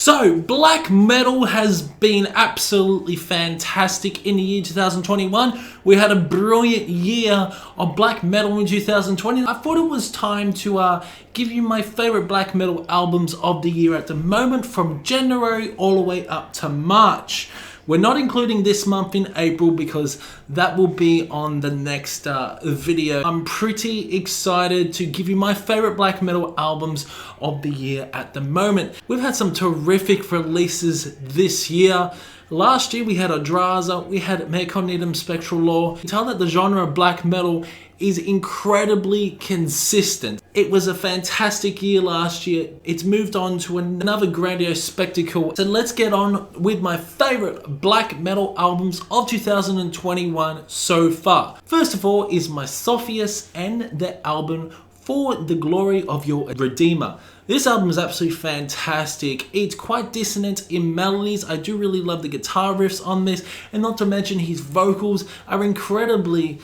So, black metal has been absolutely fantastic in the year 2021. We had a brilliant year of black metal in 2020. I thought it was time to give you my favorite black metal albums of the year at the moment, from January all the way up to March. We're not including this month in April because that will be on the next video. I'm pretty excited to give you my favorite black metal albums of the year at the moment. We've had some terrific releases this year. Last year we had Adraza, we had Mare Cognitum, Spectral Law. You tell that the genre of black metal is incredibly consistent. It was a fantastic year last year. It's moved on to another grandiose spectacle. So let's get on with my favorite black metal albums of 2021 so far. First of all is Misothiest and their album For the Glory of Your Redeemer. This album is absolutely fantastic. It's quite dissonant in melodies. I do really love the guitar riffs on this, and not to mention his vocals are incredibly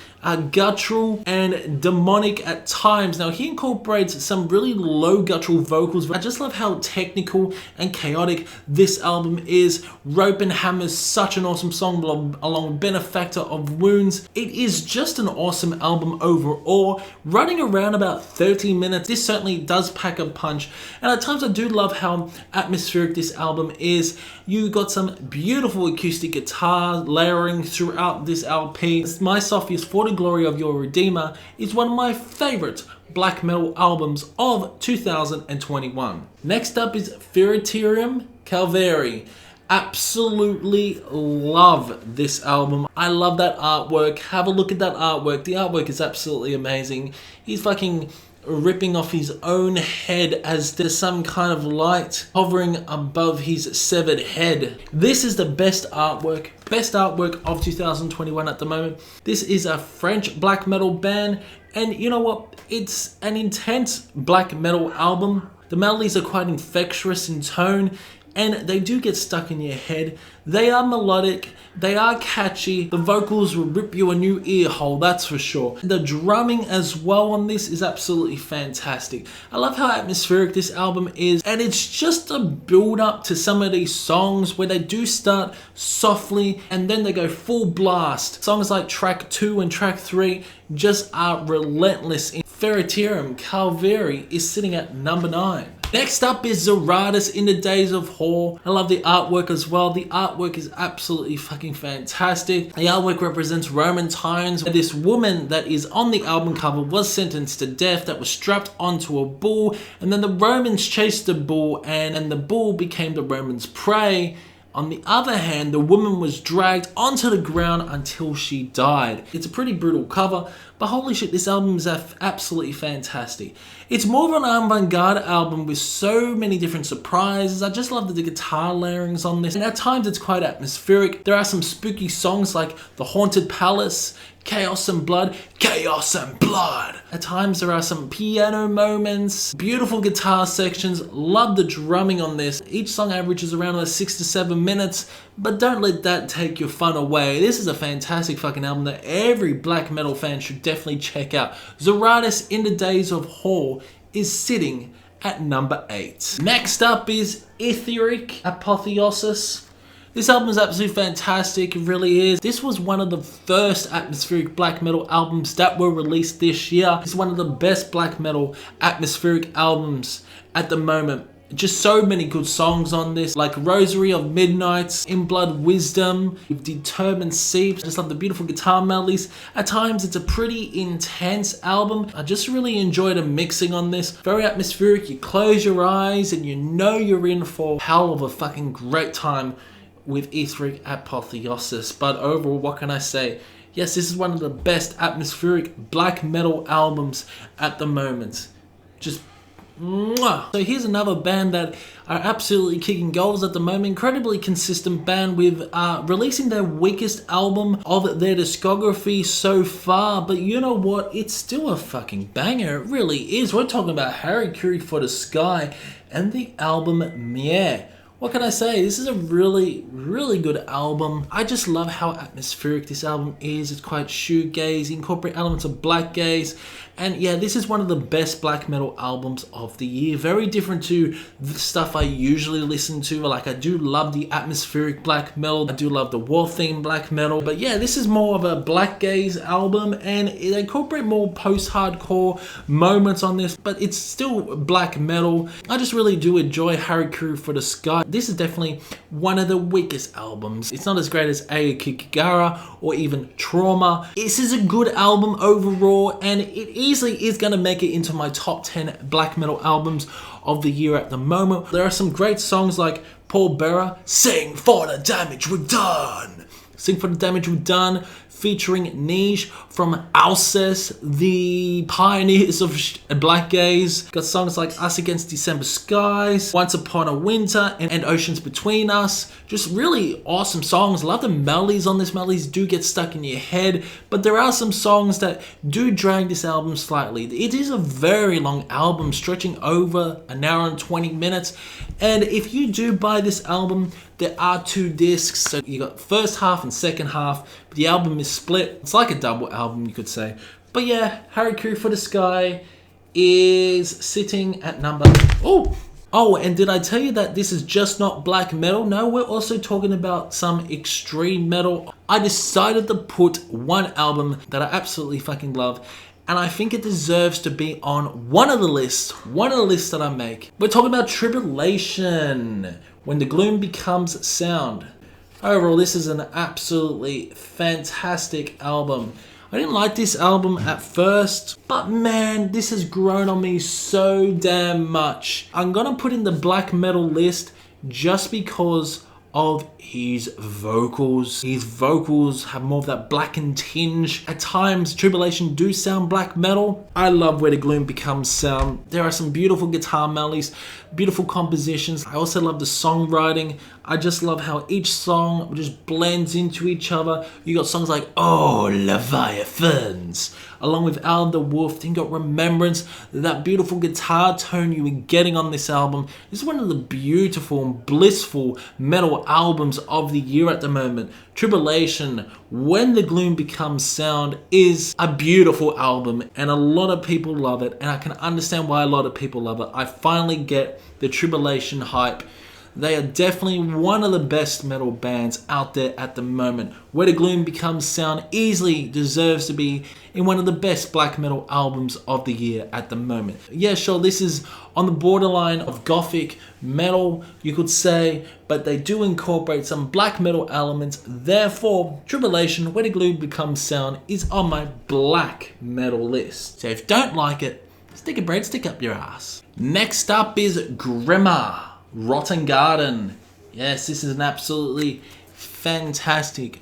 guttural and demonic at times. Now, he incorporates some really low guttural vocals. I just love how technical and chaotic this album is. Rope and Hammer's such an awesome song, along with Benefactor of Wounds. It is just an awesome album overall. Running around about 30 minutes, this certainly does pack a punch. And at times I do love how atmospheric this album is. You got some beautiful acoustic guitar layering throughout this LP. Misothiest For the Glory of Your Redeemer is one of my favorite black metal albums of 2021. Next up is Feriterium, Calvaire. Absolutely love this album. I love that artwork. Have a look at that artwork. The artwork is absolutely amazing. He's fucking ripping off his own head as there's some kind of light hovering above his severed head. This is the best artwork of 2021 at the moment. This is a French black metal band, and you know what? It's an intense black metal album. The melodies are quite infectious in tone, and they do get stuck in your head. They are melodic, they are catchy, the vocals will rip you a new ear hole, that's for sure. The drumming as well on this is absolutely fantastic. I love how atmospheric this album is, and it's just a build up to some of these songs where they do start softly and then they go full blast. Songs like track 2 and track 3 just are relentless. Feriterium, Calvaire is sitting at number 9. Next up is Zaratus in the Days of Horror. I love the artwork as well. The artwork is absolutely fucking fantastic. The artwork represents Roman times. This woman that is on the album cover was sentenced to death, that was strapped onto a bull, and then the Romans chased the bull, and the bull became the Romans' prey. On the other hand, the woman was dragged onto the ground until she died. It's a pretty brutal cover, but holy shit, this album is absolutely fantastic. It's more of an avant-garde album with so many different surprises. I just love the guitar layerings on this, and at times it's quite atmospheric. There are some spooky songs like The Haunted Palace, Chaos and Blood, Chaos and Blood. At times there are some piano moments, beautiful guitar sections. Love the drumming on this. Each song averages around 6 to 7 minutes, but don't let that take your fun away. This is a fantastic fucking album that every black metal fan should definitely check out. Zaratus in the Days of Horror is sitting at number 8. Next up is Aethyrick, Apotheosis. This album is absolutely fantastic, it really is. This was one of the first atmospheric black metal albums that were released this year. It's one of the best black metal atmospheric albums at the moment. Just so many good songs on this, like Rosary of Midnights, In Blood Wisdom, Determined Seeps. I just love the beautiful guitar melodies. At times it's a pretty intense album. I just really enjoy the mixing on this. Very atmospheric. You close your eyes and you know you're in for a hell of a fucking great time with Aethyrick, Apotheosis. But overall, what can I say? Yes, this is one of the best atmospheric black metal albums at the moment. Just mwah. So here's another band that are absolutely kicking goals at the moment. Incredibly consistent band with releasing their weakest album of their discography so far. But you know what? It's still a fucking banger. It really is. We're talking about Harakiri For The Sky and the album Mare. What can I say? This is a really, really good album. I just love how atmospheric this album is. It's quite shoegaze, incorporate elements of black gaze. And yeah, this is one of the best black metal albums of the year. Very different to the stuff I usually listen to. Like, I do love the atmospheric black metal. I do love the war theme black metal. But yeah, this is more of a black gaze album, and it incorporates more post-hardcore moments on this, but it's still black metal. I just really do enjoy Harakiri For The Sky. This is definitely one of the weakest albums. It's not as great as Aethyrick or even Trauma. This is a good album overall, and it easily is going to make it into my top 10 black metal albums of the year at the moment. There are some great songs like Paul Bearer, Sing For The Damage We've Done. Sing For The Damage We've Done, featuring Niche from Alcest, the pioneers of black gaze. Got songs like Us Against December Skies, Once Upon a Winter, and Oceans Between Us. Just really awesome songs. Love the melodies on this. Melodies do get stuck in your head, but there are some songs that do drag this album slightly. It is a very long album, stretching over an hour and 20 minutes. And if you do buy this album, there are 2 discs, so you got first half and second half. But the album is split. It's like a double album, you could say. But yeah, Harakiri For The Sky is sitting at number... Oh, and did I tell you that this is just not black metal? No, we're also talking about some extreme metal. I decided to put one album that I absolutely fucking love, and I think it deserves to be on one of the lists that I make. We're talking about Tribulation, When the Gloom Becomes Sound. Overall, this is an absolutely fantastic album. I didn't like this album at first, but man, this has grown on me so damn much. I'm gonna put in the black metal list just because of his vocals. His vocals have more of that blackened tinge. At times, Tribulation do sound black metal. I love Where the Gloom Becomes Sound. There are some beautiful guitar melodies, beautiful compositions. I also love the songwriting. I just love how each song just blends into each other. You got songs like Oh Leviathans, along with Alan the Wolf. Then you got Remembrance. That beautiful guitar tone you were getting on this album. This is one of the beautiful and blissful metal albums of the year at the moment. Tribulation, When the Gloom Becomes Sound is a beautiful album, and a lot of people love it, and I can understand why a lot of people love it. I finally get the Tribulation hype. They are definitely one of the best metal bands out there at the moment. Where the Gloom Becomes Sound easily deserves to be in one of the best black metal albums of the year at the moment. Yeah, sure, this is on the borderline of gothic metal, you could say, but they do incorporate some black metal elements. Therefore, Tribulation, Where the Gloom Becomes Sound is on my black metal list. So if you don't like it, stick a breadstick up your ass. Next up is Grima, Rotten Garden. Yes, this is an absolutely fantastic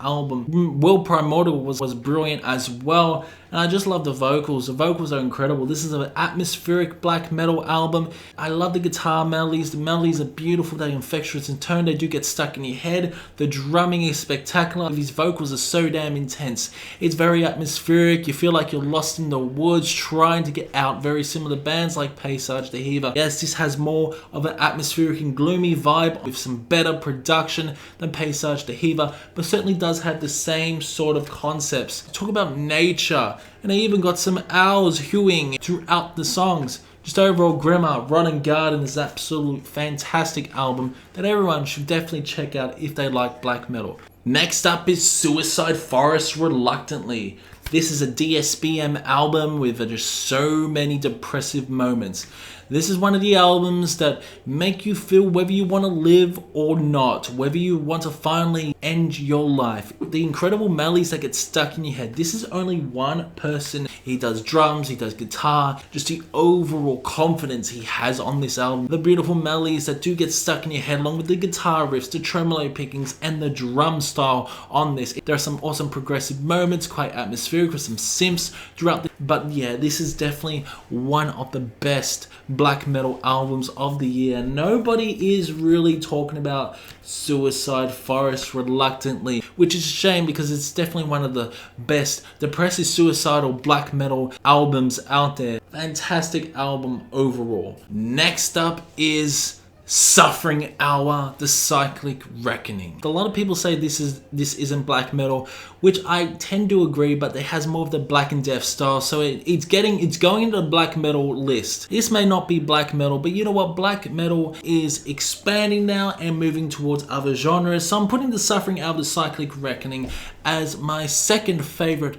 album. Will Primordial was brilliant as well, and I just love the vocals. The vocals are incredible. This is an atmospheric black metal album. I love the guitar melodies. The melodies are beautiful. They're infectious in tone. They do get stuck in your head. The drumming is spectacular. These vocals are so damn intense. It's very atmospheric. You feel like you're lost in the woods trying to get out. Very similar to bands like Paysage the Heaver. Yes, this has more of an atmospheric and gloomy vibe with some better production than Paysage the Heaver, but certainly does have the same sort of concepts. Talk about nature, and I even got some owls hewing throughout the songs. Just overall, Grima, Rotten Garden is an absolute fantastic album that everyone should definitely check out if they like black metal. Next up is Suicide Forest Reluctantly. This is a DSBM album with just so many depressive moments. This is one of the albums that make you feel whether you want to live or not, whether you want to finally end your life. The incredible melodies that get stuck in your head. This is only one person. He does drums, he does guitar, just the overall confidence he has on this album. The beautiful melodies that do get stuck in your head, along with the guitar riffs, the tremolo pickings, and the drum style on this. There are some awesome progressive moments, quite atmospheric with some synths throughout. But yeah, this is definitely one of the best black metal albums of the year. Nobody is really talking about Suicide Forest Reluctantly, which is a shame because it's definitely one of the best depressive suicidal black metal albums out there. Fantastic album overall. Next up is Suffering Hour, the Cyclic Reckoning. A lot of people say this isn't black metal, which I tend to agree, but it has more of the Black and Death style, so it's going into the black metal list. This may not be black metal, but you know what? Black metal is expanding now and moving towards other genres, so I'm putting the Suffering Hour, the Cyclic Reckoning as my second favorite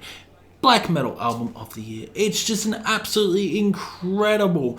black metal album of the year. It's just an absolutely incredible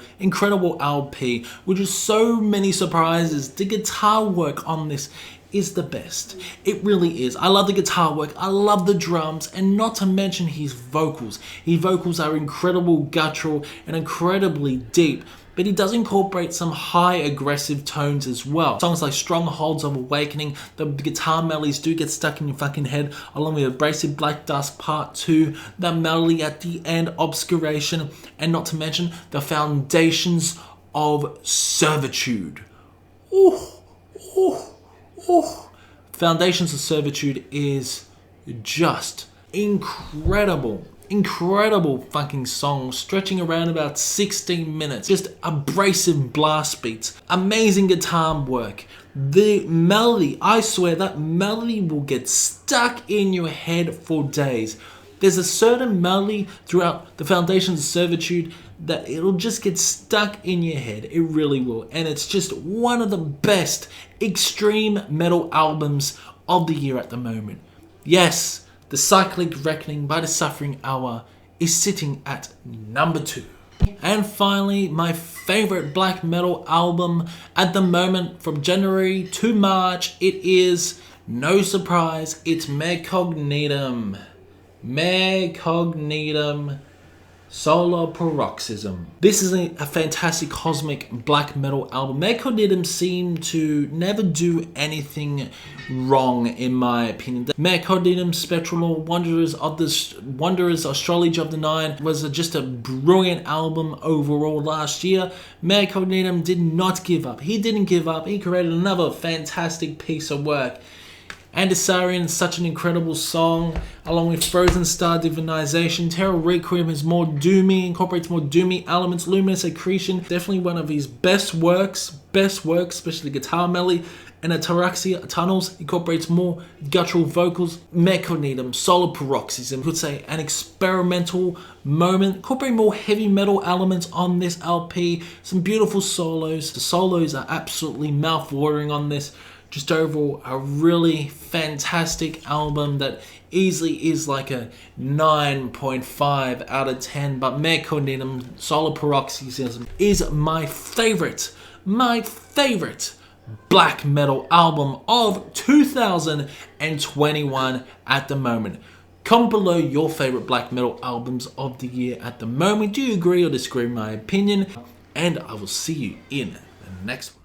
LP with just so many surprises. The guitar work on this is the best. It really is. I love the guitar work, I love the drums, and not to mention his vocals. His vocals are incredible, guttural, and incredibly deep. But he does incorporate some high aggressive tones as well. Songs like Strongholds of Awakening, the guitar melodies do get stuck in your fucking head, along with Abrasive Black Dust Part 2, the melody at the end, Obscuration, and not to mention the Foundations of Servitude. Foundations of Servitude is just incredible fucking song, stretching around about 16 minutes. Just abrasive blast beats, amazing guitar work. The melody, I swear that melody will get stuck in your head for days. There's a certain melody throughout the Foundations of Servitude that it'll just get stuck in your head. It really will. And it's just one of the best extreme metal albums of the year at the moment. Yes, the Cyclic Reckoning by the Suffering Hour is sitting at number 2. And finally, my favorite black metal album at the moment from January to March, it is, no surprise, it's Mare Cognitum. Mare Cognitum Solar Paroxysm. This is a fantastic cosmic black metal album. Mare Cognitum seem to never do anything wrong, in my opinion. Mare Cognitum Spectral Law, Wanderers Astrology of the Nine was just a brilliant album overall last year. Mare Cognitum did not give up. He didn't give up. He created another fantastic piece of work. Antisarian is such an incredible song, along with Frozen Star Divinization. Terror Requiem is more doomy, incorporates more doomy elements. Luminous Accretion, definitely one of his best works, especially guitar melody. And Ataraxia Tunnels incorporates more guttural vocals. Mare Cognitum, Solar Paroxysm, could say an experimental moment, incorporating more heavy metal elements on this LP. Some beautiful solos. The solos are absolutely mouth-watering on this. Just overall, a really fantastic album that easily is like a 9.5 out of 10. But Mare Cognitum, Solar Paroxysm is my favorite black metal album of 2021 at the moment. Comment below your favorite black metal albums of the year at the moment. Do you agree or disagree with my opinion? And I will see you in the next one.